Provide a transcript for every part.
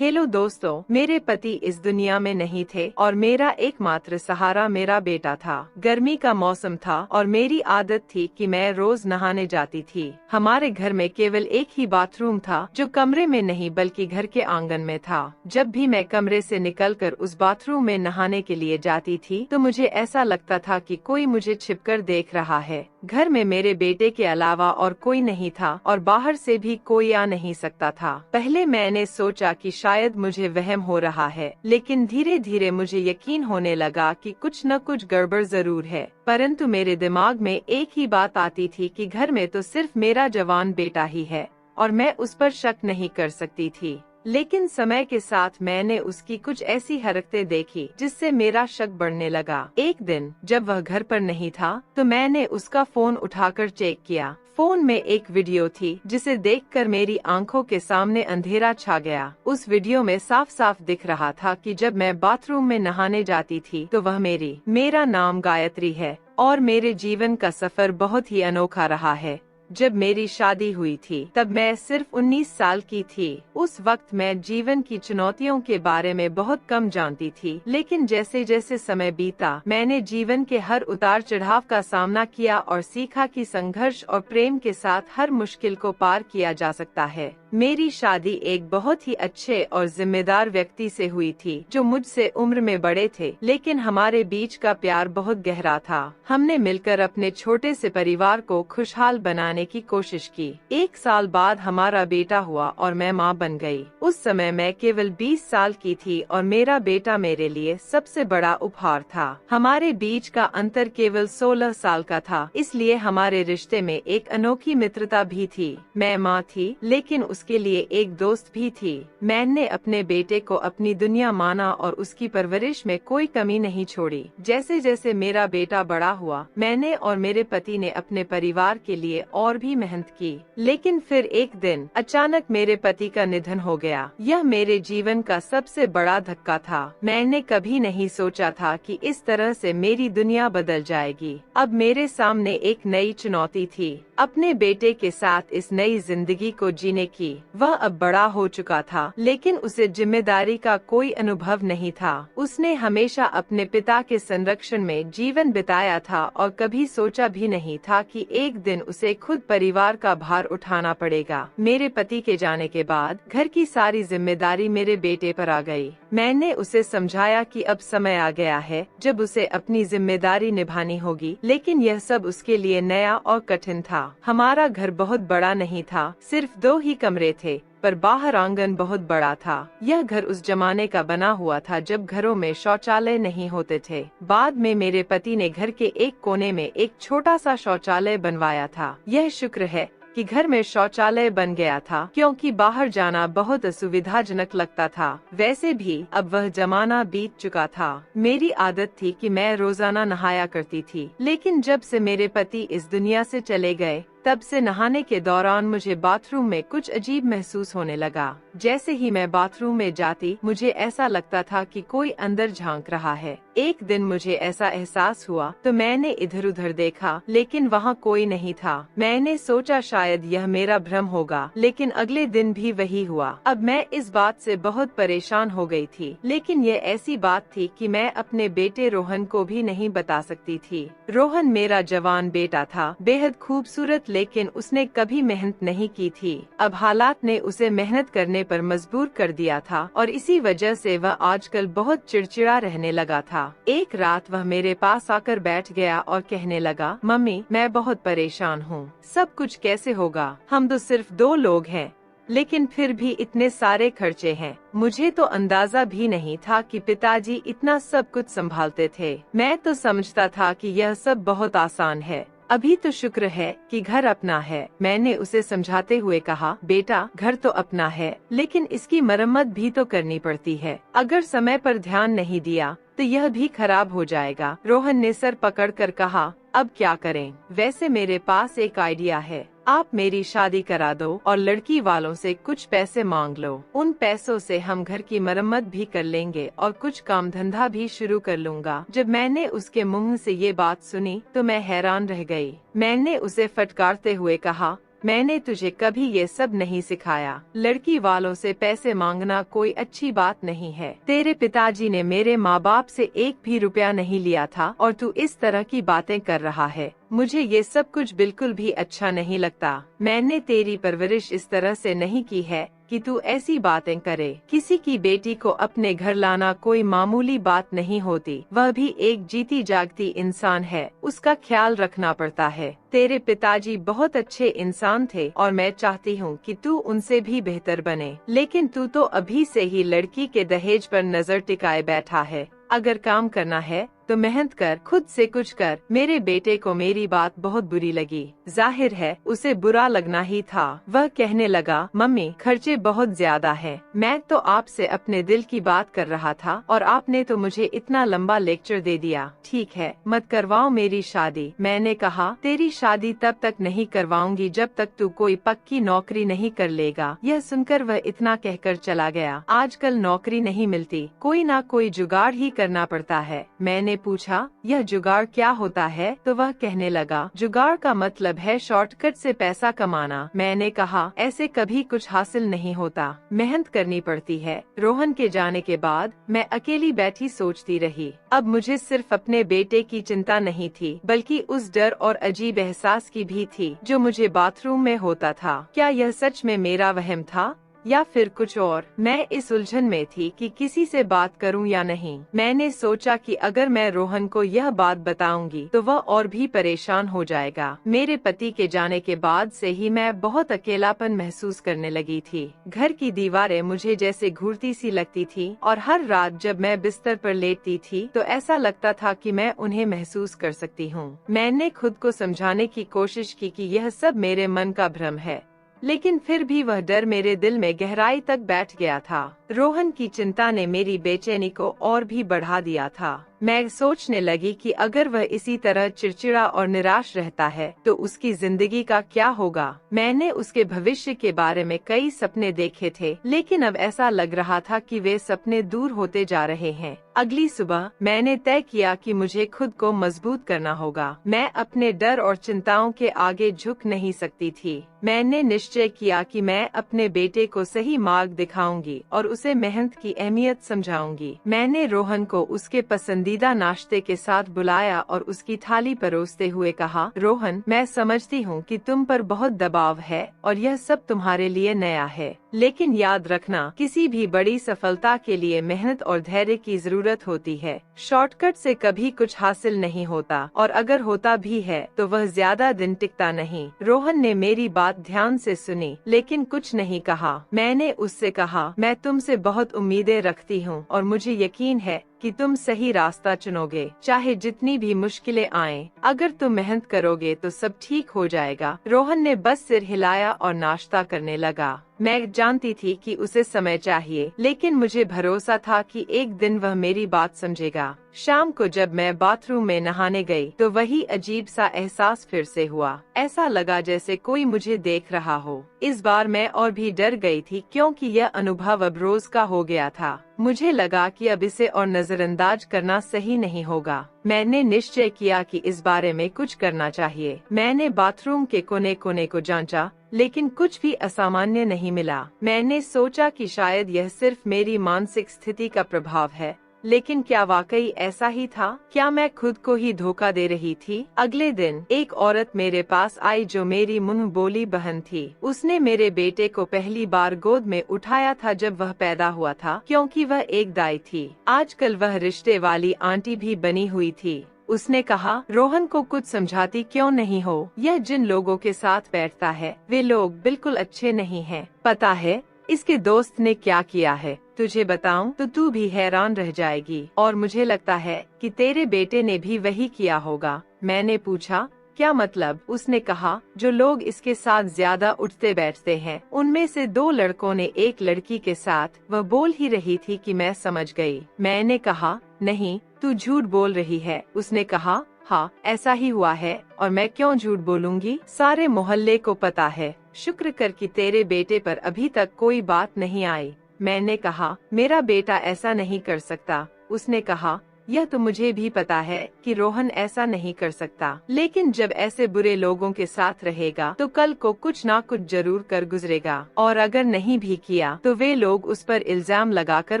Hello दोस्तों, मेरे पति इस दुनिया में नहीं थे और मेरा एकमात्र सहारा मेरा बेटा था। गर्मी का मौसम था और मेरी आदत थी कि मैं रोज नहाने जाती थी। हमारे घर में केवल एक ही बाथरूम था जो कमरे में नहीं बल्कि घर के आंगन में था। जब भी मैं कमरे से निकलकर उस बाथरूम में नहाने के लिए जाती थी तो मुझे ऐसा लगता था कि कोई मुझे छिपकर देख रहा है। घर में मेरे बेटे के अलावा और कोई नहीं था और बाहर से भी कोई आ नहीं सकता था। पहले मैंने सोचा कि शायद मुझे वहम हो रहा है, लेकिन धीरे धीरे मुझे यकीन होने लगा कि कुछ न कुछ गड़बड़ जरूर है। परंतु मेरे दिमाग में एक ही बात आती थी कि घर में तो सिर्फ मेरा जवान बेटा ही है और मैं उस पर शक नहीं कर सकती थी। लेकिन समय के साथ मैंने उसकी कुछ ऐसी हरकतें देखी जिससे मेरा शक बढ़ने लगा। एक दिन जब वह घर पर नहीं था तो मैंने उसका फोन उठाकर चेक किया। फोन में एक वीडियो थी जिसे देखकर मेरी आंखों के सामने अंधेरा छा गया। उस वीडियो में साफ साफ दिख रहा था कि जब मैं बाथरूम में नहाने जाती थी तो वह मेरा नाम गायत्री है और मेरे जीवन का सफर बहुत ही अनोखा रहा है। जब मेरी शादी हुई थी तब मैं सिर्फ 19 साल की थी। उस वक्त मैं जीवन की चुनौतियों के बारे में बहुत कम जानती थी, लेकिन जैसे जैसे समय बीता मैंने जीवन के हर उतार चढ़ाव का सामना किया और सीखा कि संघर्ष और प्रेम के साथ हर मुश्किल को पार किया जा सकता है। मेरी शादी एक बहुत ही अच्छे और जिम्मेदार व्यक्ति से हुई थी जो मुझसे उम्र में बड़े थे, लेकिन हमारे बीच का प्यार बहुत गहरा था। हमने मिलकर अपने छोटे से परिवार को खुशहाल बनाने की कोशिश की। 1 साल बाद हमारा बेटा हुआ और मैं माँ बन गई। उस समय मैं केवल 20 साल की थी और मेरा बेटा मेरे लिए सबसे बड़ा उपहार था। हमारे बीच का अंतर केवल 16 साल का था, इसलिए हमारे रिश्ते में एक अनोखी मित्रता भी थी। मैं माँ थी लेकिन उसके लिए एक दोस्त भी थी। मैंने अपने बेटे को अपनी दुनिया माना और उसकी परवरिश में कोई कमी नहीं छोड़ी। जैसे जैसे मेरा बेटा बड़ा हुआ मैंने और मेरे पति ने अपने परिवार के लिए और भी मेहनत की। लेकिन फिर एक दिन अचानक मेरे पति का निधन हो गया। यह मेरे जीवन का सबसे बड़ा धक्का था। मैंने कभी नहीं सोचा था कि इस तरह से मेरी दुनिया बदल जाएगी। अब मेरे सामने एक नई चुनौती थी, अपने बेटे के साथ इस नई जिंदगी को जीने की। वह अब बड़ा हो चुका था लेकिन उसे जिम्मेदारी का कोई अनुभव नहीं था। उसने हमेशा अपने पिता के संरक्षण में जीवन बिताया था और कभी सोचा भी नहीं था कि एक दिन उसे खुद परिवार का भार उठाना पड़ेगा। मेरे पति के जाने के बाद घर की सारी जिम्मेदारी मेरे बेटे पर आ गई। मैंने उसे समझाया कि अब समय आ गया है जब उसे अपनी जिम्मेदारी निभानी होगी, लेकिन यह सब उसके लिए नया और कठिन था। हमारा घर बहुत बड़ा नहीं था, सिर्फ 2 ही कमरे थे, पर बाहर आंगन बहुत बड़ा था। यह घर उस जमाने का बना हुआ था जब घरों में शौचालय नहीं होते थे। बाद में मेरे पति ने घर के एक कोने में एक छोटा सा शौचालय बनवाया था। यह शुक्र है कि घर में शौचालय बन गया था, क्योंकि बाहर जाना बहुत असुविधाजनक लगता था। वैसे भी अब वह जमाना बीत चुका था। मेरी आदत थी कि मैं रोजाना नहाया करती थी, लेकिन जब से मेरे पति इस दुनिया से चले गए तब से नहाने के दौरान मुझे बाथरूम में कुछ अजीब महसूस होने लगा। जैसे ही मैं बाथरूम में जाती मुझे ऐसा लगता था कि कोई अंदर झांक रहा है। एक दिन मुझे ऐसा एहसास हुआ तो मैंने इधर उधर देखा, लेकिन वहाँ कोई नहीं था। मैंने सोचा शायद यह मेरा भ्रम होगा, लेकिन अगले दिन भी वही हुआ। अब मैं इस बात से बहुत परेशान हो गई थी, लेकिन यह ऐसी बात थी कि मैं अपने बेटे रोहन को भी नहीं बता सकती थी। रोहन मेरा जवान बेटा था, बेहद खूबसूरत, लेकिन उसने कभी मेहनत नहीं की थी। अब हालात ने उसे मेहनत करने पर मजबूर कर दिया था और इसी वजह से वह आजकल बहुत चिड़चिड़ा रहने लगा था। एक रात वह मेरे पास आकर बैठ गया और कहने लगा, मम्मी मैं बहुत परेशान हूँ, सब कुछ कैसे होगा? हम तो सिर्फ 2 लोग हैं, लेकिन फिर भी इतने सारे खर्चे हैं। मुझे तो अंदाजा भी नहीं था कि पिताजी इतना सब कुछ संभालते थे। मैं तो समझता था कि यह सब बहुत आसान है। अभी तो शुक्र है कि घर अपना है। मैंने उसे समझाते हुए कहा, बेटा घर तो अपना है, लेकिन इसकी मरम्मत भी तो करनी पड़ती है। अगर समय पर ध्यान नहीं दिया तो यह भी खराब हो जाएगा। रोहन ने सर पकड़कर कहा, अब क्या करें? वैसे मेरे पास एक आइडिया है। आप मेरी शादी करा दो और लड़की वालों से कुछ पैसे मांग लो। उन पैसों से हम घर की मरम्मत भी कर लेंगे और कुछ काम धंधा भी शुरू कर लूंगा। जब मैंने उसके मुंह से ये बात सुनी तो मैं हैरान रह गई। मैंने उसे फटकारते हुए कहा, मैंने तुझे कभी ये सब नहीं सिखाया। लड़की वालों से पैसे मांगना कोई अच्छी बात नहीं है। तेरे पिताजी ने मेरे माँ बाप से एक भी रुपया नहीं लिया था और तू इस तरह की बातें कर रहा है। मुझे ये सब कुछ बिल्कुल भी अच्छा नहीं लगता। मैंने तेरी परवरिश इस तरह से नहीं की है कि तू ऐसी बातें करे। किसी की बेटी को अपने घर लाना कोई मामूली बात नहीं होती, वह भी एक जीती जागती इंसान है, उसका ख्याल रखना पड़ता है। तेरे पिताजी बहुत अच्छे इंसान थे और मैं चाहती हूँ कि तू उनसे भी बेहतर बने, लेकिन तू तो अभी से ही लड़की के दहेज पर नजर टिकाए बैठा है। अगर काम करना है तो मेहनत कर, खुद से कुछ कर। मेरे बेटे को मेरी बात बहुत बुरी लगी। जाहिर है उसे बुरा लगना ही था। वह कहने लगा, मम्मी खर्चे बहुत ज्यादा हैं। मैं तो आपसे अपने दिल की बात कर रहा था और आपने तो मुझे इतना लंबा लेक्चर दे दिया। ठीक है, मत करवाओ मेरी शादी। मैंने कहा, तेरी शादी तब तक नहीं करवाऊंगी जब तक तू कोई पक्की नौकरी नहीं कर लेगा। यह सुनकर वह इतना कहकर चला गया। आजकल नौकरी नहीं मिलती, कोई ना कोई जुगाड़ ही करना पड़ता है। मैंने पूछा, यह जुगाड़ क्या होता है? तो वह कहने लगा, जुगाड़ का मतलब है शॉर्टकट से पैसा कमाना। मैंने कहा, ऐसे कभी कुछ हासिल नहीं होता, मेहनत करनी पड़ती है। रोहन के जाने के बाद मैं अकेली बैठी सोचती रही। अब मुझे सिर्फ अपने बेटे की चिंता नहीं थी, बल्कि उस डर और अजीब एहसास की भी थी जो मुझे बाथरूम में होता था। क्या यह सच में मेरा वहम था या फिर कुछ और? मैं इस उलझन में थी कि किसी से बात करूं या नहीं। मैंने सोचा कि अगर मैं रोहन को यह बात बताऊंगी तो वह और भी परेशान हो जाएगा। मेरे पति के जाने के बाद से ही मैं बहुत अकेलापन महसूस करने लगी थी। घर की दीवारें मुझे जैसे घूरती सी लगती थी और हर रात जब मैं बिस्तर पर लेटती थी तो ऐसा लगता था कि मैं उन्हें महसूस कर सकती हूँ। मैंने खुद को समझाने की कोशिश की कि यह सब मेरे मन का भ्रम है, लेकिन फिर भी वह डर मेरे दिल में गहराई तक बैठ गया था। रोहन की चिंता ने मेरी बेचैनी को और भी बढ़ा दिया था। मैं सोचने लगी कि अगर वह इसी तरह चिड़चिड़ा और निराश रहता है तो उसकी जिंदगी का क्या होगा। मैंने उसके भविष्य के बारे में कई सपने देखे थे, लेकिन अब ऐसा लग रहा था कि वे सपने दूर होते जा रहे हैं। अगली सुबह मैंने तय किया कि मुझे खुद को मजबूत करना होगा। मैं अपने डर और चिंताओं के आगे झुक नहीं सकती थी। मैंने निश्चय किया कि मैं अपने बेटे को सही मार्ग दिखाऊंगी और उसे मेहनत की अहमियत समझाऊंगी। मैंने रोहन को उसके पसंदीदा नाश्ते के साथ बुलाया और उसकी थाली परोसते हुए कहा, रोहन, मैं समझती हूँ कि तुम पर बहुत दबाव है और यह सब तुम्हारे लिए नया है, लेकिन याद रखना, किसी भी बड़ी सफलता के लिए मेहनत और धैर्य की जरूरत होती है। शॉर्टकट से कभी कुछ हासिल नहीं होता और अगर होता भी है तो वह ज्यादा दिन टिकता नहीं। रोहन ने मेरी बात ध्यान से सुनी लेकिन कुछ नहीं कहा। मैंने उससे कहा, मैं तुमसे बहुत उम्मीदें रखती हूँ और मुझे यकीन है कि तुम सही रास्ता चुनोगे, चाहे जितनी भी मुश्किलें आएं। अगर तुम मेहनत करोगे तो सब ठीक हो जाएगा। रोहन ने बस सिर हिलाया और नाश्ता करने लगा। मैं जानती थी कि उसे समय चाहिए, लेकिन मुझे भरोसा था कि एक दिन वह मेरी बात समझेगा। शाम को जब मैं बाथरूम में नहाने गई तो वही अजीब सा एहसास फिर से हुआ। ऐसा लगा जैसे कोई मुझे देख रहा हो। इस बार मैं और भी डर गई थी क्योंकि यह अनुभव अब रोज का हो गया था। मुझे लगा कि अब इसे और नजरअंदाज करना सही नहीं होगा। मैंने निश्चय किया कि इस बारे में कुछ करना चाहिए। मैंने बाथरूम के कोने कोने को जांचा, लेकिन कुछ भी असामान्य नहीं मिला। मैंने सोचा कि शायद यह सिर्फ मेरी मानसिक स्थिति का प्रभाव है, लेकिन क्या वाकई ऐसा ही था? क्या मैं खुद को ही धोखा दे रही थी? अगले दिन एक औरत मेरे पास आई जो मेरी मुंह बोली बहन थी। उसने मेरे बेटे को पहली बार गोद में उठाया था जब वह पैदा हुआ था, क्योंकि वह एक दाई थी। आजकल वह रिश्ते वाली आंटी भी बनी हुई थी। उसने कहा, रोहन को कुछ समझाती क्यों नहीं हो? यह जिन लोगों के साथ बैठता है वे लोग बिल्कुल अच्छे नहीं हैं। पता है इसके दोस्त ने क्या किया है? तुझे बताऊं तो तू भी हैरान रह जाएगी, और मुझे लगता है कि तेरे बेटे ने भी वही किया होगा। मैंने पूछा, क्या मतलब? उसने कहा, जो लोग इसके साथ ज्यादा उठते बैठते हैं उनमें से 2 लड़कों ने एक लड़की के साथ। वह बोल ही रही थी कि मैं समझ गई। मैंने कहा, नहीं, तू झूठ बोल रही है। उसने कहा, हाँ, ऐसा ही हुआ है और मैं क्यों झूठ बोलूंगी? सारे मोहल्ले को पता है। शुक्र कर कि तेरे बेटे पर अभी तक कोई बात नहीं आई। मैंने कहा, मेरा बेटा ऐसा नहीं कर सकता। उसने कहा, यह तो मुझे भी पता है कि रोहन ऐसा नहीं कर सकता, लेकिन जब ऐसे बुरे लोगों के साथ रहेगा तो कल को कुछ ना कुछ जरूर कर गुजरेगा, और अगर नहीं भी किया तो वे लोग उस पर इल्जाम लगाकर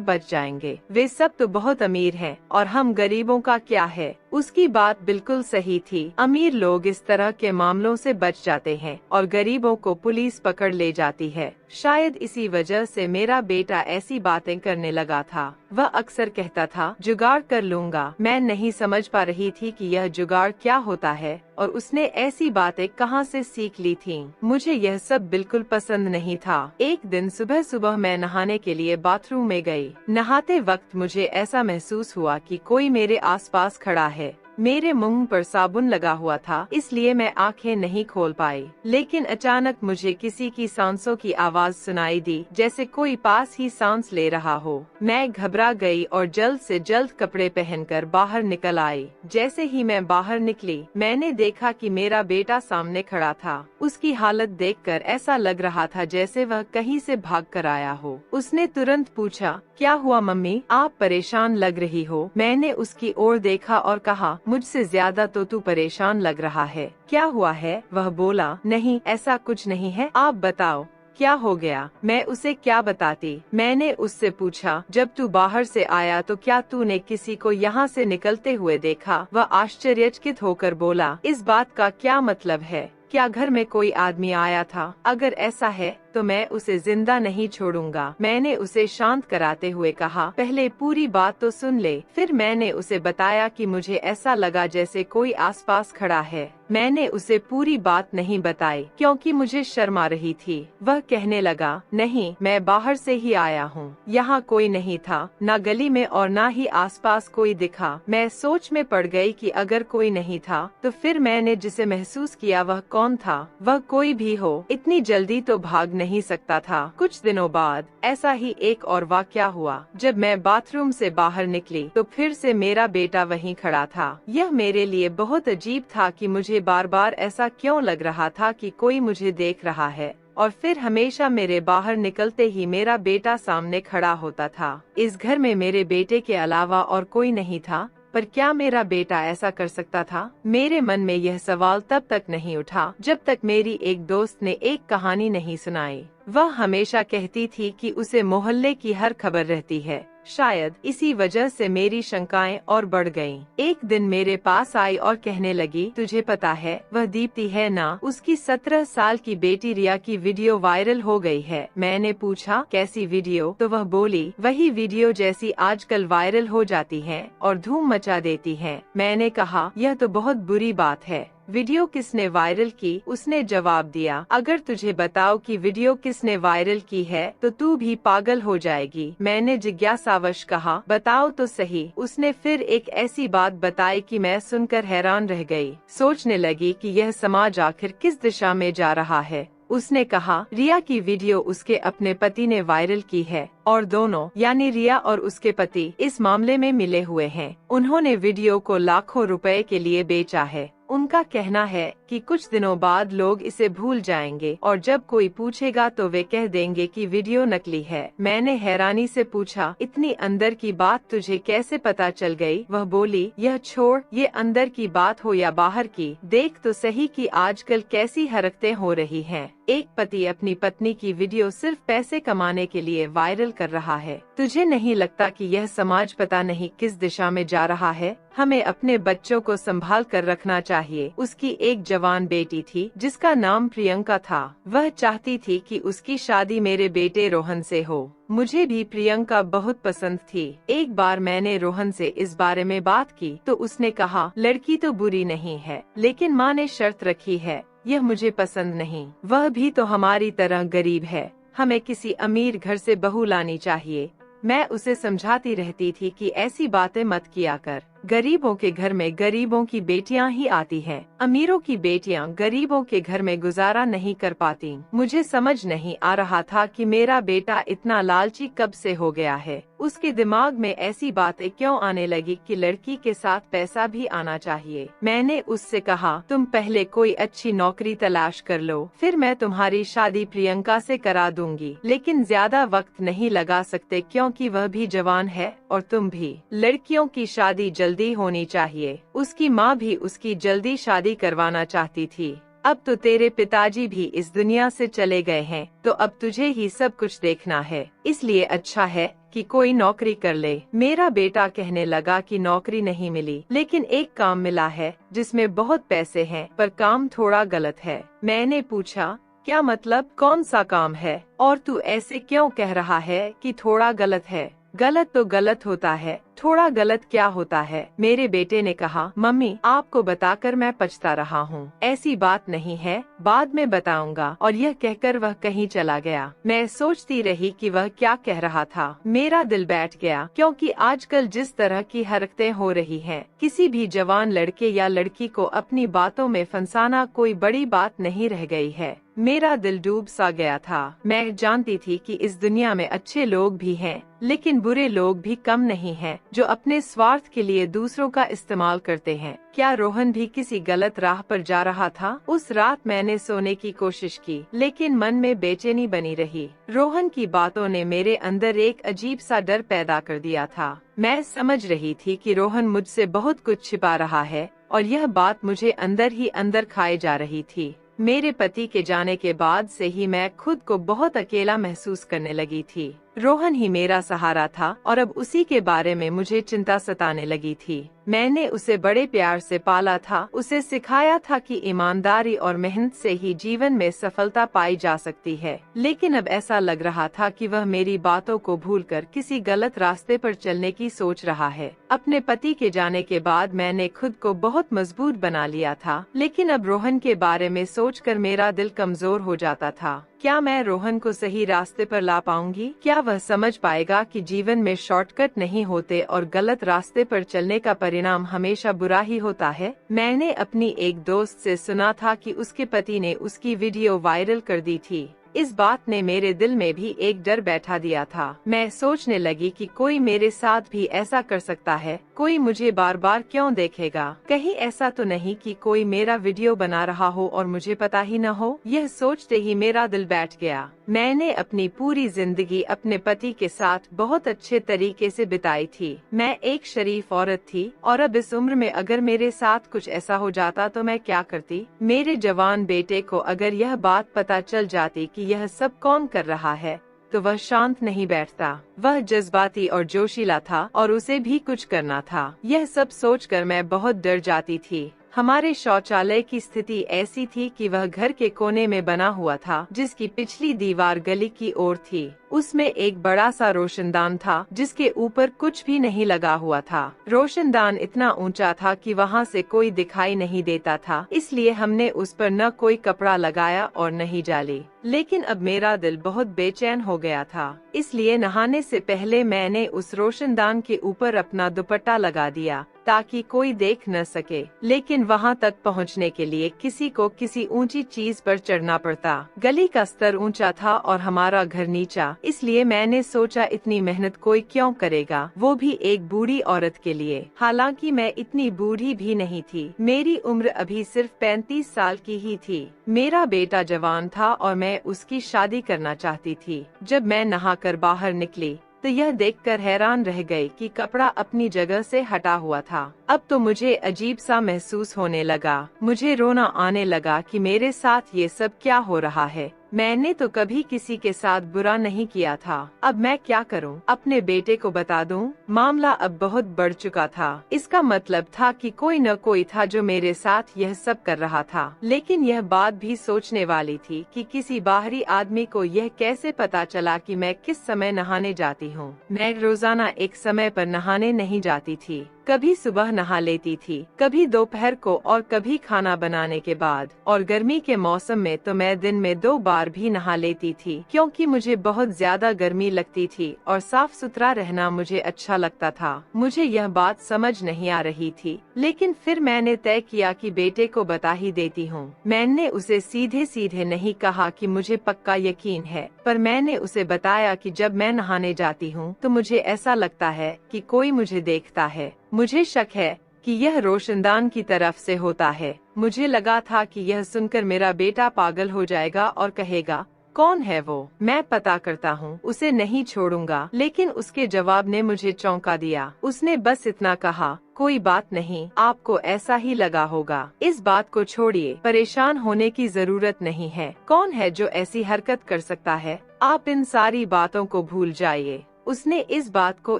बच जाएंगे। वे सब तो बहुत अमीर हैं और हम गरीबों का क्या है। उसकी बात बिल्कुल सही थी। अमीर लोग इस तरह के मामलों से बच जाते हैं और गरीबों को पुलिस पकड़ ले जाती है। शायद इसी वजह से मेरा बेटा ऐसी बातें करने लगा था। वह अक्सर कहता था, जुगाड़ कर लूंगा। मैं नहीं समझ पा रही थी कि यह जुगाड़ क्या होता है और उसने ऐसी बातें कहां से सीख ली थीं। मुझे यह सब बिल्कुल पसंद नहीं था। एक दिन सुबह सुबह मैं नहाने के लिए बाथरूम में गई। नहाते वक्त मुझे ऐसा महसूस हुआ कि कोई मेरे आसपास खड़ा है। मेरे मुंह पर साबुन लगा हुआ था, इसलिए मैं आंखें नहीं खोल पाई। लेकिन अचानक मुझे किसी की सांसों की आवाज सुनाई दी, जैसे कोई पास ही सांस ले रहा हो। मैं घबरा गई और जल्द से जल्द कपड़े पहनकर बाहर निकल आई। जैसे ही मैं बाहर निकली, मैंने देखा कि मेरा बेटा सामने खड़ा था। उसकी हालत देखकर ऐसा लग रहा था जैसे वह कहीं से भाग कर आया हो। उसने तुरंत पूछा, क्या हुआ मम्मी, आप परेशान लग रही हो। मैंने उसकी ओर देखा और कहा, मुझसे ज्यादा तो तू परेशान लग रहा है। क्या हुआ है? वह बोला, नहीं ऐसा कुछ नहीं है, आप बताओ क्या हो गया। मैं उसे क्या बताती। मैंने उससे पूछा, जब तू बाहर से आया तो क्या तूने किसी को यहाँ से निकलते हुए देखा? वह आश्चर्यचकित होकर बोला, इस बात का क्या मतलब है? क्या घर में कोई आदमी आया था? अगर ऐसा है तो मैं उसे जिंदा नहीं छोड़ूंगा। मैंने उसे शांत कराते हुए कहा, पहले पूरी बात तो सुन ले। फिर मैंने उसे बताया कि मुझे ऐसा लगा जैसे कोई आसपास खड़ा है। मैंने उसे पूरी बात नहीं बताई क्योंकि मुझे शर्म आ रही थी। वह कहने लगा, नहीं मैं बाहर से ही आया हूँ, यहाँ कोई नहीं था, न गली में और न ही आसपास कोई दिखा। मैं सोच में पड़ गई कि अगर कोई नहीं था तो फिर मैंने जिसे महसूस किया वह कौन था? वह कोई भी हो, इतनी जल्दी तो भाग नहीं सकता था। कुछ दिनों बाद ऐसा ही एक और वाकया हुआ। जब मैं बाथरूम से बाहर निकली तो फिर से मेरा बेटा वहीं खड़ा था। यह मेरे लिए बहुत अजीब था कि मुझे बार बार ऐसा क्यों लग रहा था कि कोई मुझे देख रहा है, और फिर हमेशा मेरे बाहर निकलते ही मेरा बेटा सामने खड़ा होता था। इस घर में मेरे बेटे के अलावा और कोई नहीं था, पर क्या मेरा बेटा ऐसा कर सकता था? मेरे मन में यह सवाल तब तक नहीं उठा जब तक मेरी एक दोस्त ने एक कहानी नहीं सुनाई। वह हमेशा कहती थी कि उसे मोहल्ले की हर खबर रहती है। शायद इसी वजह से मेरी शंकाएं और बढ़ गईं। एक दिन मेरे पास आई और कहने लगी, तुझे पता है वह दीप्ति है ना, उसकी 17 साल की बेटी रिया की वीडियो वायरल हो गई है। मैंने पूछा, कैसी वीडियो? तो वह बोली, वही वीडियो जैसी आजकल वायरल हो जाती है और धूम मचा देती है। मैंने कहा, यह तो बहुत बुरी बात है। वीडियो किसने वायरल की? उसने जवाब दिया, अगर तुझे बताओ कि वीडियो किसने वायरल की है तो तू भी पागल हो जाएगी। मैंने जिज्ञासावश कहा, बताओ तो सही। उसने फिर एक ऐसी बात बताई कि मैं सुनकर हैरान रह गई। सोचने लगी कि यह समाज आखिर किस दिशा में जा रहा है। उसने कहा, रिया की वीडियो उसके अपने पति ने वायरल की है और दोनों यानी रिया और उसके पति इस मामले में मिले हुए हैं। उन्होंने वीडियो को लाखों रुपए के लिए बेचा है। उनका कहना है कि कुछ दिनों बाद लोग इसे भूल जाएंगे और जब कोई पूछेगा तो वे कह देंगे कि वीडियो नकली है। मैंने हैरानी से पूछा, इतनी अंदर की बात तुझे कैसे पता चल गई? वह बोली, यह छोड़, ये अंदर की बात हो या बाहर की, देख तो सही कि आजकल कैसी हरकतें हो रही हैं। एक पति अपनी पत्नी की वीडियो सिर्फ पैसे कमाने के लिए वायरल कर रहा है। तुझे नहीं लगता कि यह समाज पता नहीं किस दिशा में जा रहा है? हमें अपने बच्चों को संभाल कर रखना चाहिए। उसकी एक जवान बेटी थी जिसका नाम प्रियंका था। वह चाहती थी कि उसकी शादी मेरे बेटे रोहन से हो। मुझे भी प्रियंका बहुत पसंद थी। एक बार मैंने रोहन से इस बारे में बात की तो उसने कहा, लड़की तो बुरी नहीं है, लेकिन माँ ने शर्त रखी है, यह मुझे पसंद नहीं। वह भी तो हमारी तरह गरीब है, हमें किसी अमीर घर से बहू लानी चाहिए। मैं उसे समझाती रहती थी कि ऐसी बातें मत किया कर। गरीबों के घर में गरीबों की बेटियां ही आती हैं। अमीरों की बेटियां गरीबों के घर में गुजारा नहीं कर पाती। मुझे समझ नहीं आ रहा था कि मेरा बेटा इतना लालची कब से हो गया है। उसके दिमाग में ऐसी बातें क्यों आने लगी कि लड़की के साथ पैसा भी आना चाहिए। मैंने उससे कहा, तुम पहले कोई अच्छी नौकरी तलाश कर लो, फिर मैं तुम्हारी शादी प्रियंका से करा दूंगी। लेकिन ज्यादा वक्त नहीं लगा सकते क्योंकि वह भी जवान है और तुम भी। लड़कियों की शादी जल्दी होनी चाहिए। उसकी माँ भी उसकी जल्दी शादी करवाना चाहती थी। अब तो तेरे पिताजी भी इस दुनिया से चले गए हैं, तो अब तुझे ही सब कुछ देखना है, इसलिए अच्छा है कि कोई नौकरी कर ले। मेरा बेटा कहने लगा कि नौकरी नहीं मिली, लेकिन एक काम मिला है जिसमें बहुत पैसे हैं, पर काम थोड़ा गलत है। मैंने पूछा, क्या मतलब, कौन सा काम है, और तू ऐसे क्यों कह रहा है कि थोड़ा गलत है? गलत तो गलत होता है, थोड़ा गलत क्या होता है? मेरे बेटे ने कहा, मम्मी आपको बताकर मैं पछता रहा हूँ। ऐसी बात नहीं है, बाद में बताऊंगा। और यह कहकर वह कहीं चला गया। मैं सोचती रही कि वह क्या कह रहा था। मेरा दिल बैठ गया, क्योंकि आजकल जिस तरह की हरकतें हो रही हैं, किसी भी जवान लड़के या लड़की को अपनी बातों में फंसाना कोई बड़ी बात नहीं रह गई है। मेरा दिल डूब सा गया था। मैं जानती थी कि इस दुनिया में अच्छे लोग भी हैं, लेकिन बुरे लोग भी कम नहीं हैं, जो अपने स्वार्थ के लिए दूसरों का इस्तेमाल करते हैं। क्या रोहन भी किसी गलत राह पर जा रहा था? उस रात मैंने सोने की कोशिश की, लेकिन मन में बेचैनी बनी रही। रोहन की बातों ने मेरे अंदर एक अजीब सा डर पैदा कर दिया था। मैं समझ रही थी कि रोहन मुझसे बहुत कुछ छिपा रहा है, और यह बात मुझे अंदर ही अंदर खाए जा रही थी। मेरे पति के जाने के बाद से ही मैं खुद को बहुत अकेला महसूस करने लगी थी। रोहन ही मेरा सहारा था, और अब उसी के बारे में मुझे चिंता सताने लगी थी। मैंने उसे बड़े प्यार से पाला था, उसे सिखाया था कि ईमानदारी और मेहनत से ही जीवन में सफलता पाई जा सकती है। लेकिन अब ऐसा लग रहा था कि वह मेरी बातों को भूलकर किसी गलत रास्ते पर चलने की सोच रहा है। अपने पति के जाने के बाद मैंने खुद को बहुत मजबूत बना लिया था, लेकिन अब रोहन के बारे में सोचकर मेरा दिल कमजोर हो जाता था। क्या मैं रोहन को सही रास्ते पर ला पाऊंगी? क्या वह समझ पाएगा कि जीवन में शॉर्टकट नहीं होते और गलत रास्ते पर चलने का परिणाम हमेशा बुरा ही होता है? मैंने अपनी एक दोस्त से सुना था कि उसके पति ने उसकी वीडियो वायरल कर दी थी। इस बात ने मेरे दिल में भी एक डर बैठा दिया था। मैं सोचने लगी कि कोई मेरे साथ भी ऐसा कर सकता है। कोई मुझे बार बार क्यों देखेगा? कहीं ऐसा तो नहीं कि कोई मेरा वीडियो बना रहा हो और मुझे पता ही न हो? यह सोचते ही मेरा दिल बैठ गया। मैंने अपनी पूरी जिंदगी अपने पति के साथ बहुत अच्छे तरीके से बिताई थी। मैं एक शरीफ औरत थी, और अब इस उम्र में अगर मेरे साथ कुछ ऐसा हो जाता तो मैं क्या करती? मेरे जवान बेटे को अगर यह बात पता चल जाती कि यह सब कौन कर रहा है, तो वह शांत नहीं बैठता। वह जज्बाती और जोशीला था, और उसे भी कुछ करना था। यह सब सोचकर मैं बहुत डर जाती थी। हमारे शौचालय की स्थिति ऐसी थी कि वह घर के कोने में बना हुआ था, जिसकी पिछली दीवार गली की ओर थी। उसमें एक बड़ा सा रोशनदान था, जिसके ऊपर कुछ भी नहीं लगा हुआ था। रोशनदान इतना ऊंचा था कि वहां से कोई दिखाई नहीं देता था, इसलिए हमने उस पर न कोई कपड़ा लगाया और न ही जाली। लेकिन अब मेरा दिल बहुत बेचैन हो गया था, इसलिए नहाने से पहले मैंने उस रोशनदान के ऊपर अपना दुपट्टा लगा दिया, ताकि कोई देख न सके। लेकिन वहां तक पहुंचने के लिए किसी को किसी ऊंची चीज पर चढ़ना पड़ता। गली का स्तर ऊंचा था और हमारा घर नीचा, इसलिए मैंने सोचा इतनी मेहनत कोई क्यों करेगा, वो भी एक बूढ़ी औरत के लिए। हालांकि मैं इतनी बूढ़ी भी नहीं थी, मेरी उम्र अभी सिर्फ 35 साल की ही थी। मेरा बेटा जवान था और मैं उसकी शादी करना चाहती थी। जब मैं नहाकर बाहर निकली तो यह देखकर हैरान रह गई कि कपड़ा अपनी जगह से हटा हुआ था। अब तो मुझे अजीब सा महसूस होने लगा। मुझे रोना आने लगा कि मेरे साथ ये सब क्या हो रहा है। मैंने तो कभी किसी के साथ बुरा नहीं किया था। अब मैं क्या करूं? अपने बेटे को बता दूं? मामला अब बहुत बढ़ चुका था। इसका मतलब था कि कोई न कोई था जो मेरे साथ यह सब कर रहा था। लेकिन यह बात भी सोचने वाली थी कि किसी बाहरी आदमी को यह कैसे पता चला कि मैं किस समय नहाने जाती हूँ। मैं रोजाना एक समय पर नहाने नहीं जाती थी। कभी सुबह नहा लेती थी, कभी दोपहर को और कभी खाना बनाने के बाद। और गर्मी के मौसम में तो मैं दिन में 2 बार भी नहा लेती थी, क्योंकि मुझे बहुत ज्यादा गर्मी लगती थी और साफ सुथरा रहना मुझे अच्छा लगता था। मुझे यह बात समझ नहीं आ रही थी, लेकिन फिर मैंने तय किया कि बेटे को बता ही देती हूँ। मैंने उसे सीधे सीधे नहीं कहा कि मुझे पक्का यकीन है, पर मैंने उसे बताया कि जब मैं नहाने जाती हूँ तो मुझे ऐसा लगता है कि कोई मुझे देखता है। मुझे शक है कि यह रोशनदान की तरफ से होता है। मुझे लगा था कि यह सुनकर मेरा बेटा पागल हो जाएगा और कहेगा, कौन है वो? मैं पता करता हूँ, उसे नहीं छोड़ूंगा। लेकिन उसके जवाब ने मुझे चौंका दिया। उसने बस इतना कहा, कोई बात नहीं, आपको ऐसा ही लगा होगा। इस बात को छोड़िए, परेशान होने की जरूरत नहीं है। कौन है जो ऐसी हरकत कर सकता है? आप इन सारी बातों को भूल जाइए। उसने इस बात को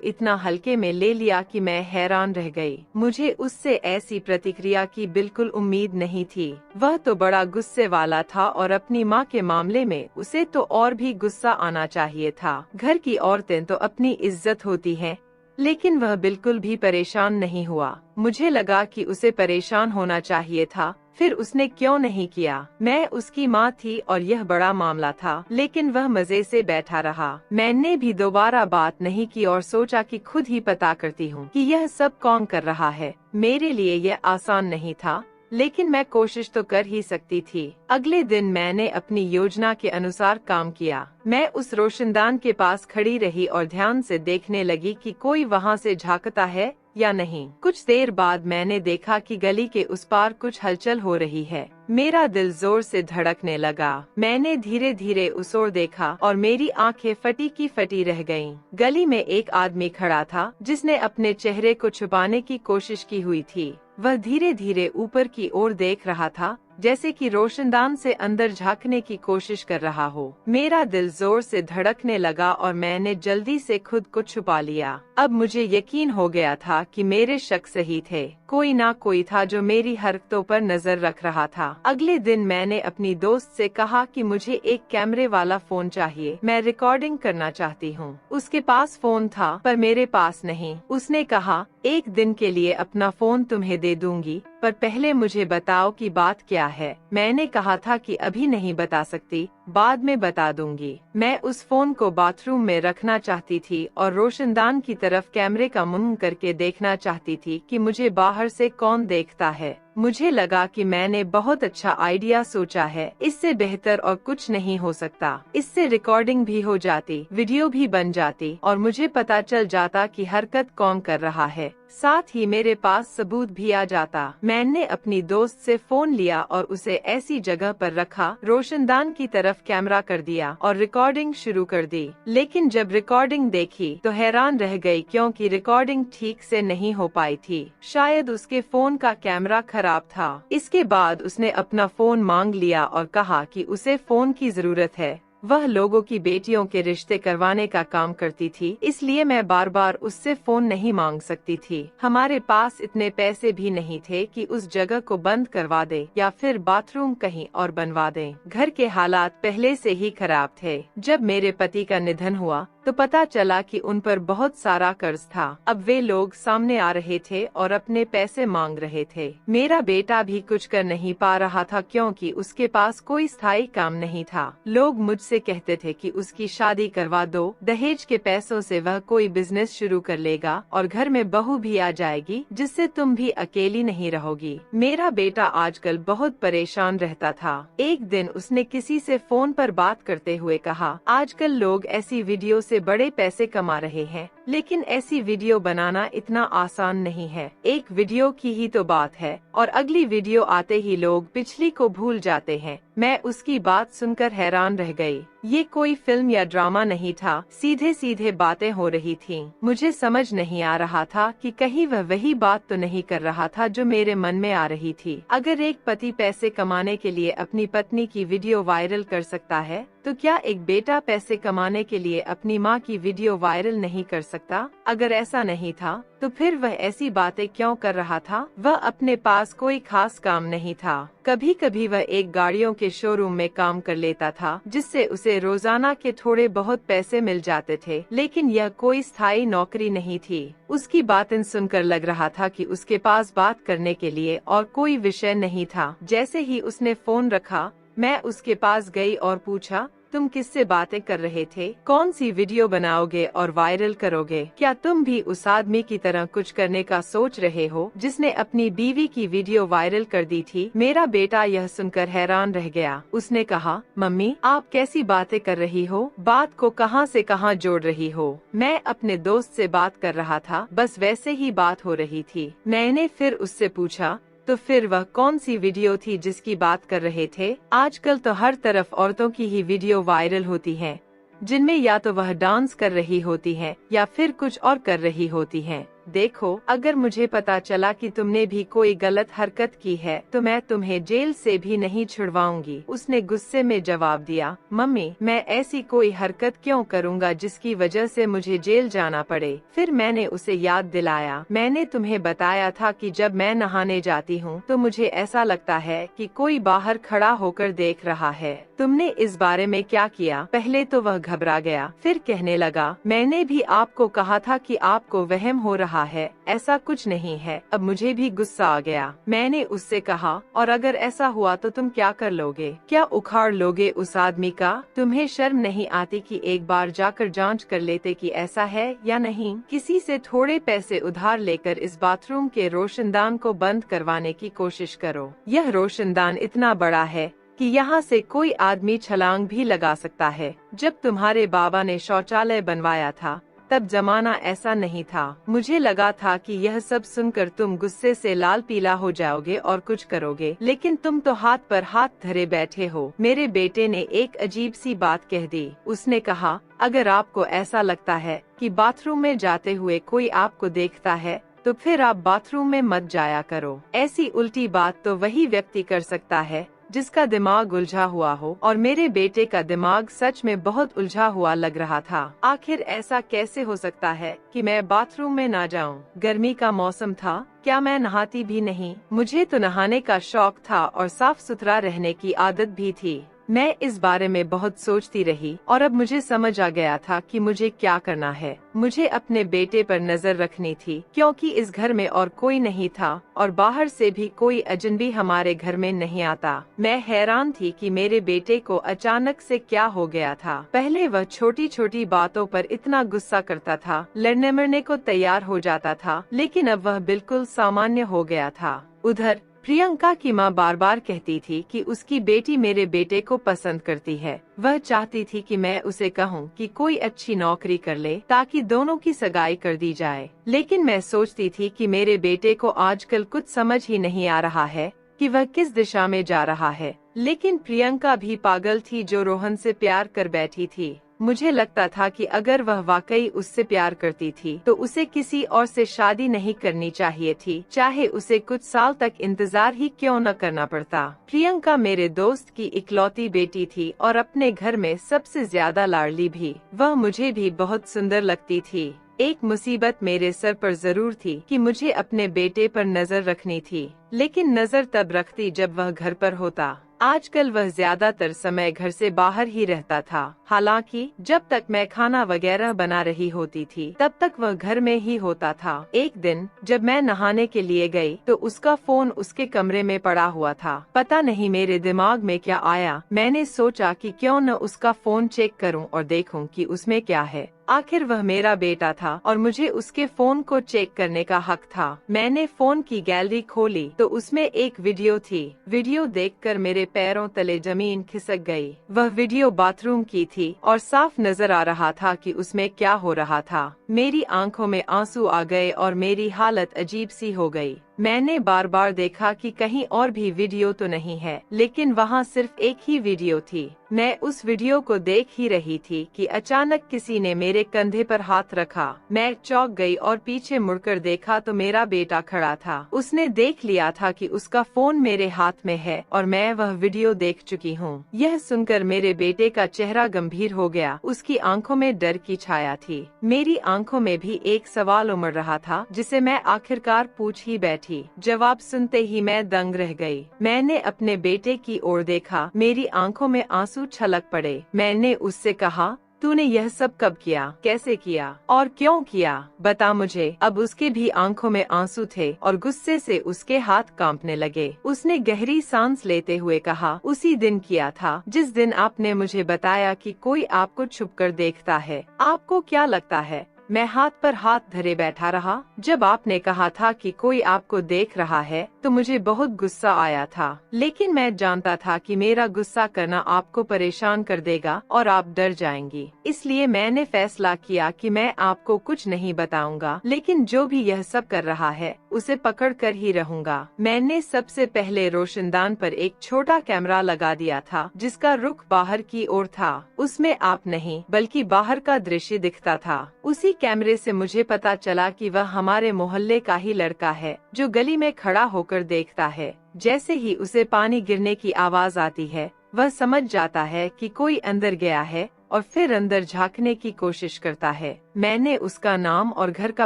इतना हल्के में ले लिया कि मैं हैरान रह गई। मुझे उससे ऐसी प्रतिक्रिया की बिल्कुल उम्मीद नहीं थी। वह तो बड़ा गुस्से वाला था और अपनी माँ के मामले में उसे तो और भी गुस्सा आना चाहिए था। घर की औरतें तो अपनी इज्जत होती हैं, लेकिन वह बिल्कुल भी परेशान नहीं हुआ। मुझे लगा कि उसे परेशान होना चाहिए था, फिर उसने क्यों नहीं किया? मैं उसकी माँ थी और यह बड़ा मामला था, लेकिन वह मजे से बैठा रहा। मैंने भी दोबारा बात नहीं की और सोचा कि खुद ही पता करती हूँ कि यह सब कौन कर रहा है। मेरे लिए यह आसान नहीं था, लेकिन मैं कोशिश तो कर ही सकती थी। अगले दिन मैंने अपनी योजना के अनुसार काम किया। मैं उस रोशनदान के पास खड़ी रही और ध्यान से देखने लगी कि कोई वहाँ से झांकता है या नहीं। कुछ देर बाद मैंने देखा कि गली के उस पार कुछ हलचल हो रही है। मेरा दिल जोर से धड़कने लगा। मैंने धीरे धीरे उस ओर देखा और मेरी आंखें फटी की फटी रह गईं। गली में एक आदमी खड़ा था जिसने अपने चेहरे को छुपाने की कोशिश की हुई थी। वह धीरे धीरे ऊपर की ओर देख रहा था, जैसे कि रोशनदान से अंदर झांकने की कोशिश कर रहा हो। मेरा दिल जोर से धड़कने लगा और मैंने जल्दी से खुद को छुपा लिया। अब मुझे यकीन हो गया था कि मेरे शक सही थे। कोई ना कोई था जो मेरी हरकतों पर नजर रख रहा था। अगले दिन मैंने अपनी दोस्त से कहा कि मुझे एक कैमरे वाला फोन चाहिए, मैं रिकॉर्डिंग करना चाहती हूँ। उसके पास फोन था पर मेरे पास नहीं। उसने कहा, एक दिन के लिए अपना फोन तुम्हें दे दूंगी, पर पहले मुझे बताओ कि बात क्या है। मैंने कहा था कि अभी नहीं बता सकती, बाद में बता दूंगी। मैं उस फोन को बाथरूम में रखना चाहती थी और रोशनदान की तरफ कैमरे का मुंह करके देखना चाहती थी कि मुझे बाहर से कौन देखता है। मुझे लगा कि मैंने बहुत अच्छा आइडिया सोचा है। इससे बेहतर और कुछ नहीं हो सकता। इससे रिकॉर्डिंग भी हो जाती, वीडियो भी बन जाती और मुझे पता चल जाता कि हरकत कौन कर रहा है। साथ ही मेरे पास सबूत भी आ जाता। मैंने अपनी दोस्त से फोन लिया और उसे ऐसी जगह पर रखा, रोशनदान की तरफ कैमरा कर दिया और रिकॉर्डिंग शुरू कर दी। लेकिन जब रिकॉर्डिंग देखी तो हैरान रह गई, क्योंकि रिकॉर्डिंग ठीक से नहीं हो पाई थी। शायद उसके फोन का कैमरा खराब था। इसके बाद उसने अपना फोन मांग लिया और कहा कि उसे फोन की जरूरत है। वह लोगों की बेटियों के रिश्ते करवाने का काम करती थी, इसलिए मैं बार बार उससे फोन नहीं मांग सकती थी। हमारे पास इतने पैसे भी नहीं थे कि उस जगह को बंद करवा दे या फिर बाथरूम कहीं और बनवा दें। घर के हालात पहले से ही खराब थे। जब मेरे पति का निधन हुआ तो पता चला कि उन पर बहुत सारा कर्ज था। अब वे लोग सामने आ रहे थे और अपने पैसे मांग रहे थे। मेरा बेटा भी कुछ कर नहीं पा रहा था, क्योंकि उसके पास कोई स्थायी काम नहीं था। लोग मुझसे कहते थे कि उसकी शादी करवा दो, दहेज के पैसों से वह कोई बिजनेस शुरू कर लेगा और घर में बहू भी आ जाएगी, जिससे तुम भी अकेली नहीं रहोगी। मेरा बेटा आजकल बहुत परेशान रहता था। एक दिन उसने किसी से फोन पर बात करते हुए कहा, आजकल लोग ऐसी वीडियो से बड़े पैसे कमा रहे हैं, लेकिन ऐसी वीडियो बनाना इतना आसान नहीं है। एक वीडियो की ही तो बात है और अगली वीडियो आते ही लोग पिछली को भूल जाते हैं। मैं उसकी बात सुनकर हैरान रह गई। ये कोई फिल्म या ड्रामा नहीं था, सीधे सीधे बातें हो रही थीं। मुझे समझ नहीं आ रहा था कि कहीं वह वही बात तो नहीं कर रहा था जो मेरे मन में आ रही थी। अगर एक पति पैसे कमाने के लिए अपनी पत्नी की वीडियो वायरल कर सकता है, तो क्या एक बेटा पैसे कमाने के लिए अपनी माँ की वीडियो वायरल नहीं कर सकता? सकता? अगर ऐसा नहीं था तो फिर वह ऐसी बातें क्यों कर रहा था? वह अपने पास कोई खास काम नहीं था। कभी कभी वह एक गाड़ियों के शोरूम में काम कर लेता था, जिससे उसे रोजाना के थोड़े बहुत पैसे मिल जाते थे, लेकिन यह कोई स्थायी नौकरी नहीं थी। उसकी बातें सुनकर लग रहा था कि उसके पास बात करने के लिए और कोई विषय नहीं था। जैसे ही उसने फोन रखा, मैं उसके पास गई और पूछा, तुम किससे बातें कर रहे थे? कौन सी वीडियो बनाओगे और वायरल करोगे? क्या तुम भी उस आदमी की तरह कुछ करने का सोच रहे हो जिसने अपनी बीवी की वीडियो वायरल कर दी थी? मेरा बेटा यह सुनकर हैरान रह गया। उसने कहा, मम्मी आप कैसी बातें कर रही हो? बात को कहां से कहां जोड़ रही हो? मैं अपने दोस्त से बात कर रहा था, बस वैसे ही बात हो रही थी। मैंने फिर उससे पूछा, तो फिर वह कौन सी वीडियो थी जिसकी बात कर रहे थे? आजकल तो हर तरफ औरतों की ही वीडियो वायरल होती हैं, जिनमें या तो वह डांस कर रही होती हैं या फिर कुछ और कर रही होती हैं। देखो, अगर मुझे पता चला कि तुमने भी कोई गलत हरकत की है तो मैं तुम्हें जेल से भी नहीं छुड़वाऊंगी। उसने गुस्से में जवाब दिया, मम्मी मैं ऐसी कोई हरकत क्यों करूंगा जिसकी वजह से मुझे जेल जाना पड़े? फिर मैंने उसे याद दिलाया, मैंने तुम्हें बताया था कि जब मैं नहाने जाती हूँ तो मुझे ऐसा लगता है कि कोई बाहर खड़ा होकर देख रहा है। तुमने इस बारे में क्या किया? पहले तो वह घबरा गया, फिर कहने लगा, मैंने भी आपको कहा था कि आपको वहम हो रहा है, ऐसा कुछ नहीं है। अब मुझे भी गुस्सा आ गया। मैंने उससे कहा, और अगर ऐसा हुआ तो तुम क्या कर लोगे? क्या उखाड़ लोगे उस आदमी का? तुम्हें शर्म नहीं आती कि एक बार जाकर जांच कर लेते कि ऐसा है या नहीं? किसी से थोड़े पैसे उधार लेकर इस बाथरूम के रोशनदान को बंद करवाने की कोशिश करो। यह रोशनदान इतना बड़ा है कि यहाँ से कोई आदमी छलांग भी लगा सकता है। जब तुम्हारे बाबा ने शौचालय बनवाया था तब जमाना ऐसा नहीं था। मुझे लगा था कि यह सब सुनकर तुम गुस्से से लाल पीला हो जाओगे और कुछ करोगे, लेकिन तुम तो हाथ पर हाथ धरे बैठे हो। मेरे बेटे ने एक अजीब सी बात कह दी। उसने कहा, अगर आपको ऐसा लगता है कि बाथरूम में जाते हुए कोई आपको देखता है तो फिर आप बाथरूम में मत जाया करो। ऐसी उल्टी बात तो वही व्यक्ति कर सकता है जिसका दिमाग उलझा हुआ हो, और मेरे बेटे का दिमाग सच में बहुत उलझा हुआ लग रहा था। आखिर ऐसा कैसे हो सकता है कि मैं बाथरूम में ना जाऊं? गर्मी का मौसम था, क्या मैं नहाती भी नहीं? मुझे तो नहाने का शौक था और साफ सुथरा रहने की आदत भी थी। मैं इस बारे में बहुत सोचती रही और अब मुझे समझ आ गया था कि मुझे क्या करना है। मुझे अपने बेटे पर नजर रखनी थी, क्योंकि इस घर में और कोई नहीं था और बाहर से भी कोई अजनबी हमारे घर में नहीं आता। मैं हैरान थी कि मेरे बेटे को अचानक से क्या हो गया था। पहले वह छोटी छोटी बातों पर इतना गुस्सा करता था, लड़ने मरने को तैयार हो जाता था, लेकिन अब वह बिल्कुल सामान्य हो गया था। उधर प्रियंका की माँ बार बार कहती थी कि उसकी बेटी मेरे बेटे को पसंद करती है। वह चाहती थी कि मैं उसे कहूँ कि कोई अच्छी नौकरी कर ले ताकि दोनों की सगाई कर दी जाए, लेकिन मैं सोचती थी कि मेरे बेटे को आजकल कुछ समझ ही नहीं आ रहा है कि वह किस दिशा में जा रहा है। लेकिन प्रियंका भी पागल थी जो रोहन से प्यार कर बैठी थी। मुझे लगता था कि अगर वह वाकई उससे प्यार करती थी तो उसे किसी और से शादी नहीं करनी चाहिए थी, चाहे उसे कुछ साल तक इंतजार ही क्यों न करना पड़ता। प्रियंका मेरे दोस्त की इकलौती बेटी थी और अपने घर में सबसे ज्यादा लाडली भी। वह मुझे भी बहुत सुंदर लगती थी। एक मुसीबत मेरे सर पर जरूर थी कि मुझे अपने बेटे पर नजर रखनी थी, लेकिन नजर तब रखती जब वह घर पर होता। आजकल वह ज्यादातर समय घर से बाहर ही रहता था। हालांकि जब तक मैं खाना वगैरह बना रही होती थी तब तक वह घर में ही होता था। एक दिन जब मैं नहाने के लिए गई तो उसका फोन उसके कमरे में पड़ा हुआ था। पता नहीं मेरे दिमाग में क्या आया, मैंने सोचा कि क्यों न उसका फोन चेक करूं और देखूं कि उसमें क्या है। आखिर वह मेरा बेटा था और मुझे उसके फोन को चेक करने का हक था। मैंने फोन की गैलरी खोली तो उसमें एक वीडियो थी। वीडियो देखकर मेरे पैरों तले जमीन खिसक गई। वह वीडियो बाथरूम की थी और साफ नजर आ रहा था कि उसमें क्या हो रहा था। मेरी आंखों में आंसू आ गए और मेरी हालत अजीब सी हो गई। मैंने बार बार देखा कि कहीं और भी वीडियो तो नहीं है, लेकिन वहाँ सिर्फ एक ही वीडियो थी। मैं उस वीडियो को देख ही रही थी कि अचानक किसी ने मेरे कंधे पर हाथ रखा। मैं चौंक गई और पीछे मुड़कर देखा तो मेरा बेटा खड़ा था। उसने देख लिया था कि उसका फोन मेरे हाथ में है और मैं वह वीडियो देख चुकी हूँ। यह सुनकर मेरे बेटे का चेहरा गंभीर हो गया। उसकी आंखों में डर की छाया थी। मेरी आंखों में भी एक सवाल उमड़ रहा था जिसे मैं आखिरकार पूछ ही बैठी। जवाब सुनते ही मैं दंग रह गई। मैंने अपने बेटे की ओर देखा। मेरी आंखों में आंसू छलक पड़े। मैंने उससे कहा, तूने यह सब कब किया, कैसे किया और क्यों किया, बता मुझे। अब उसके भी आंखों में आंसू थे और गुस्से से उसके हाथ कांपने लगे। उसने गहरी सांस लेते हुए कहा, उसी दिन किया था जिस दिन आपने मुझे बताया कि कोई आपको छुपकर देखता है। आपको क्या लगता है मैं हाथ पर हाथ धरे बैठा रहा? जब आपने कहा था कि कोई आपको देख रहा है तो मुझे बहुत गुस्सा आया था, लेकिन मैं जानता था कि मेरा गुस्सा करना आपको परेशान कर देगा और आप डर जाएंगी। इसलिए मैंने फैसला किया कि मैं आपको कुछ नहीं बताऊंगा, लेकिन जो भी यह सब कर रहा है उसे पकड़ कर ही रहूंगा। मैंने सबसे पहले रोशनदान पर एक छोटा कैमरा लगा दिया था जिसका रुख बाहर की ओर था। उसमें आप नहीं बल्कि बाहर का दृश्य दिखता था। उसी कैमरे से मुझे पता चला कि वह हमारे मोहल्ले का ही लड़का है जो गली में खड़ा होकर देखता है। जैसे ही उसे पानी गिरने की आवाज आती है वह समझ जाता है कि कोई अंदर गया है और फिर अंदर झांकने की कोशिश करता है। मैंने उसका नाम और घर का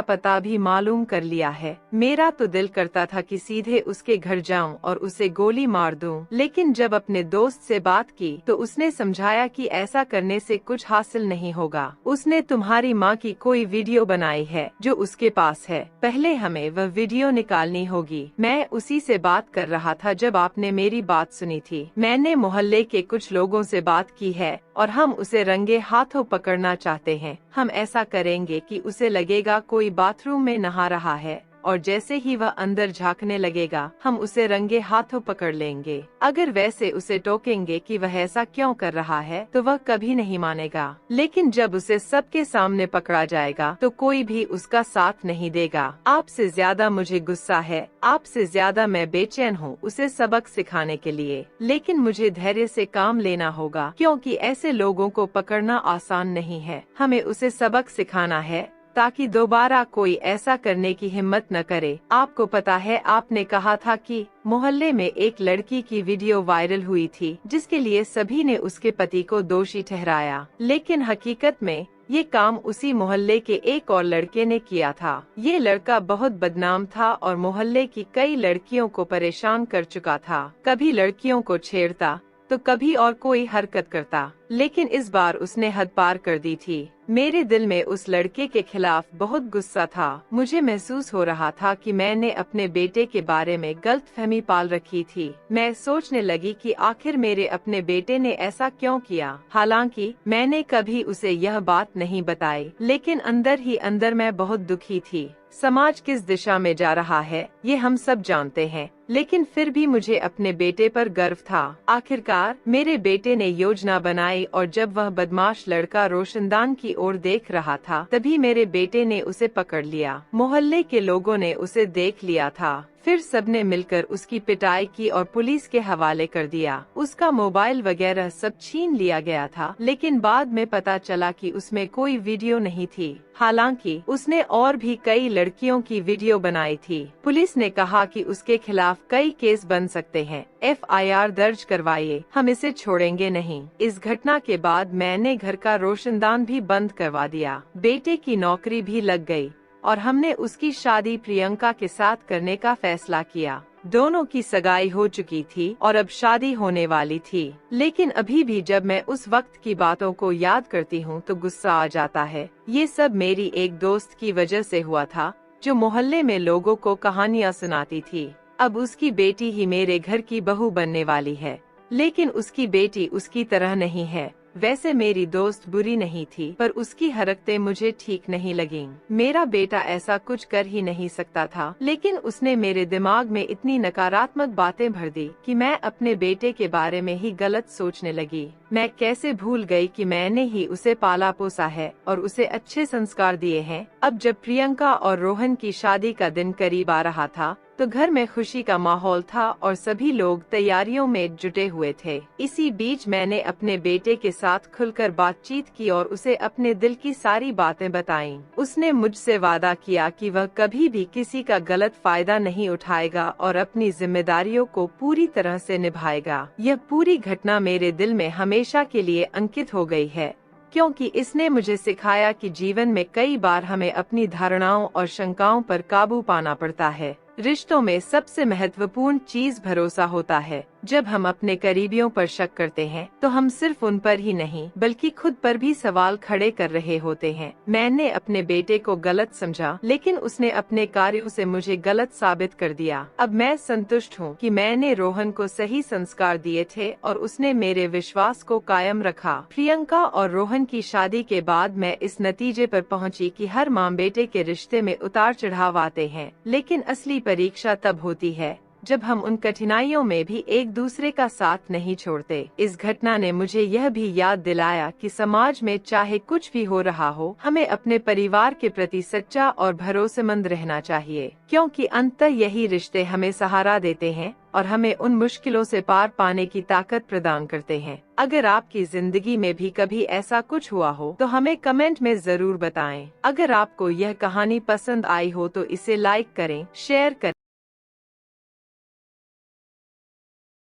पता भी मालूम कर लिया है। मेरा तो दिल करता था कि सीधे उसके घर जाऊं और उसे गोली मार दूं, लेकिन जब अपने दोस्त से बात की तो उसने समझाया कि ऐसा करने से कुछ हासिल नहीं होगा। उसने तुम्हारी माँ की कोई वीडियो बनाई है जो उसके पास है, पहले हमें वह वीडियो निकालनी होगी। मैं उसी से बात कर रहा था जब आपने मेरी बात सुनी थी। मैंने मोहल्ले के कुछ लोगों से बात की है और हम उसे रंगे हाथों पकड़ना चाहते हैं। हम ऐसा करेंगे कि उसे लगेगा कोई बाथरूम में नहा रहा है और जैसे ही वह अंदर झांकने लगेगा हम उसे रंगे हाथों पकड़ लेंगे। अगर वैसे उसे टोकेंगे कि वह ऐसा क्यों कर रहा है तो वह कभी नहीं मानेगा, लेकिन जब उसे सबके सामने पकड़ा जाएगा तो कोई भी उसका साथ नहीं देगा। आपसे ज्यादा मुझे गुस्सा है, आपसे ज्यादा मैं बेचैन हूँ उसे सबक सिखाने के लिए, लेकिन मुझे धैर्य से काम लेना होगा क्योंकि ऐसे लोगों को पकड़ना आसान नहीं है। हमें उसे सबक सिखाना है ताकि दोबारा कोई ऐसा करने की हिम्मत न करे। आपको पता है आपने कहा था कि मोहल्ले में एक लड़की की वीडियो वायरल हुई थी जिसके लिए सभी ने उसके पति को दोषी ठहराया, लेकिन हकीकत में ये काम उसी मोहल्ले के एक और लड़के ने किया था। ये लड़का बहुत बदनाम था और मोहल्ले की कई लड़कियों को परेशान कर चुका था। कभी लड़कियों को छेड़ता तो कभी और कोई हरकत करता, लेकिन इस बार उसने हद पार कर दी थी। मेरे दिल में उस लड़के के खिलाफ बहुत गुस्सा था। मुझे महसूस हो रहा था कि मैंने अपने बेटे के बारे में गलतफहमी पाल रखी थी। मैं सोचने लगी कि आखिर मेरे अपने बेटे ने ऐसा क्यों किया। हालांकि मैंने कभी उसे यह बात नहीं बताई, लेकिन अंदर ही अंदर मैं बहुत दुखी थी। समाज किस दिशा में जा रहा है ये हम सब जानते हैं, लेकिन फिर भी मुझे अपने बेटे पर गर्व था। आखिरकार मेरे बेटे ने योजना बनाई और जब वह बदमाश लड़का रोशनदान की ओर देख रहा था तभी मेरे बेटे ने उसे पकड़ लिया। मोहल्ले के लोगों ने उसे देख लिया था, फिर सबने मिलकर उसकी पिटाई की और पुलिस के हवाले कर दिया। उसका मोबाइल वगैरह सब छीन लिया गया था, लेकिन बाद में पता चला कि उसमें कोई वीडियो नहीं थी। हालांकि उसने और भी कई लड़कियों की वीडियो बनाई थी। पुलिस ने कहा कि उसके खिलाफ कई केस बन सकते हैं, FIR दर्ज करवाइए, हम इसे छोड़ेंगे नहीं। इस घटना के बाद मैंने घर का रोशनदान भी बंद करवा दिया। बेटे की नौकरी भी लग गई और हमने उसकी शादी प्रियंका के साथ करने का फैसला किया। दोनों की सगाई हो चुकी थी और अब शादी होने वाली थी, लेकिन अभी भी जब मैं उस वक्त की बातों को याद करती हूँ तो गुस्सा आ जाता है। ये सब मेरी एक दोस्त की वजह से हुआ था जो मोहल्ले में लोगों को कहानियाँ सुनाती थी। अब उसकी बेटी ही मेरे घर की बहू बनने वाली है, लेकिन उसकी बेटी उसकी तरह नहीं है। वैसे मेरी दोस्त बुरी नहीं थी, पर उसकी हरकतें मुझे ठीक नहीं लगीं। मेरा बेटा ऐसा कुछ कर ही नहीं सकता था, लेकिन उसने मेरे दिमाग में इतनी नकारात्मक बातें भर दी कि मैं अपने बेटे के बारे में ही गलत सोचने लगी। मैं कैसे भूल गई कि मैंने ही उसे पाला पोसा है और उसे अच्छे संस्कार दिए हैं। अब जब प्रियंका और रोहन की शादी का दिन करीब आ रहा था तो घर में खुशी का माहौल था और सभी लोग तैयारियों में जुटे हुए थे। इसी बीच मैंने अपने बेटे के साथ खुलकर बातचीत की और उसे अपने दिल की सारी बातें बताईं। उसने मुझसे वादा किया कि वह कभी भी किसी का गलत फायदा नहीं उठाएगा और अपनी जिम्मेदारियों को पूरी तरह से निभाएगा। यह पूरी घटना मेरे दिल में हमेशा के लिए अंकित हो गई है, क्योंकि इसने मुझे सिखाया कि जीवन में कई बार हमें अपनी धारणाओं और शंकाओं पर काबू पाना पड़ता है। रिश्तों में सबसे महत्वपूर्ण चीज भरोसा होता है। जब हम अपने करीबियों पर शक करते हैं तो हम सिर्फ उन पर ही नहीं बल्कि खुद पर भी सवाल खड़े कर रहे होते हैं। मैंने अपने बेटे को गलत समझा, लेकिन उसने अपने कार्यों से मुझे गलत साबित कर दिया। अब मैं संतुष्ट हूँ कि मैंने रोहन को सही संस्कार दिए थे और उसने मेरे विश्वास को कायम रखा। प्रियंका और रोहन की शादी के बाद मैं इस नतीजे पर पहुँची कि हर माँ बेटे के रिश्ते में उतार चढ़ाव आते हैं, लेकिन असली परीक्षा तब होती है जब हम उन कठिनाइयों में भी एक दूसरे का साथ नहीं छोड़ते। इस घटना ने मुझे यह भी याद दिलाया कि समाज में चाहे कुछ भी हो रहा हो, हमें अपने परिवार के प्रति सच्चा और भरोसेमंद रहना चाहिए, क्योंकि अंततः यही रिश्ते हमें सहारा देते हैं और हमें उन मुश्किलों से पार पाने की ताकत प्रदान करते हैं। अगर आपकी जिंदगी में भी कभी ऐसा कुछ हुआ हो तो हमें कमेंट में जरूर बताएं। अगर आपको यह कहानी पसंद आई हो तो इसे लाइक करें, शेयर करें